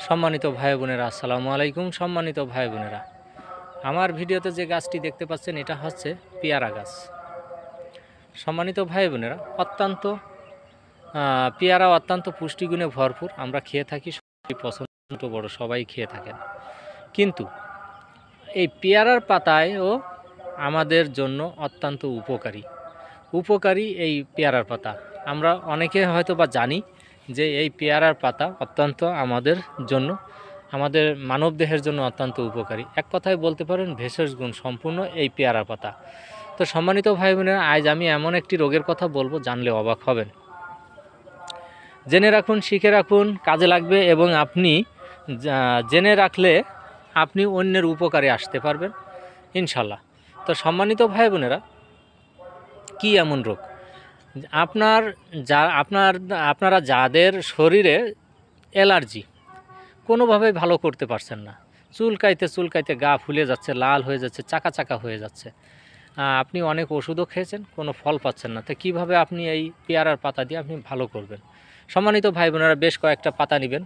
সম্মানিত ভাই বোনেরা, আসসালামু আলাইকুম। সম্মানিত ভাই বোনেরা, আমার ভিডিওতে যে গাছটি দেখতে পাচ্ছেন এটা হচ্ছে পেয়ারা গাছ। সম্মানিত ভাই বোনেরা, পেয়ারা অত্যন্ত পুষ্টিগুণে ভরপুর। আমরা খেয়ে থাকি, সবাই পছন্দ, বড় সবাই খেয়ে থাকেন। কিন্তু এই পেয়ারার পাতায়ও আমাদের জন্য অত্যন্ত উপকারী এই পেয়ারার পাতা। আমরা অনেকে হয়তো বা জানি যে এই পেয়ারার পাতা অত্যন্ত আমাদের মানবদেহের জন্য অত্যন্ত উপকারী। এক কথায় বলতে পারেন ভেষজ গুণ সম্পূর্ণ এই পেয়ারা পাতা। তো সম্মানিত ভাই বোনেরা, আজ আমি এমন একটি রোগের কথা বলবো, জানলে অবাক হবেন। জেনে রাখুন, শিখে রাখুন, কাজে লাগবে, এবং আপনি জেনে রাখলে আপনি অন্যের উপকারে আসতে পারবেন ইনশাল্লাহ। তো সম্মানিত ভাই বোনেরা, কী এমন রোগ আপনারা যাদের শরীরে অ্যালার্জি কোনোভাবে ভালো করতে পারছেন না, চুলকাইতে গা ফুলে যাচ্ছে, লাল হয়ে যাচ্ছে, চাকা চাকা হয়ে যাচ্ছে, আপনি অনেক ওষুধও খেয়েছেন, কোনো ফল পাচ্ছেন না, তো কীভাবে আপনি এই পেয়ারার পাতা দিয়ে আপনি ভালো করবেন? সম্মানিত ভাই বোনেরা, বেশ কয়েকটা পাতা নেবেন,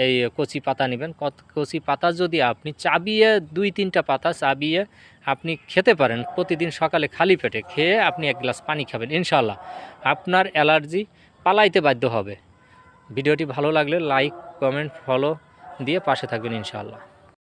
এই কচি পাতা নেবেন। কচি পাতা যদি আপনি চাবিয়ে 2-3টা পাতা চাবিয়ে আপনি খেতে পারেন, প্রতিদিন সকালে খালি পেটে খেয়ে আপনি 1 গ্লাস পানি খাবেন, ইনশাআল্লাহ আপনার অ্যালার্জি পালাইতে বাধ্য হবে। ভিডিওটি ভালো লাগলে লাইক, কমেন্ট, ফলো দিয়ে পাশে থাকবেন ইনশাআল্লাহ।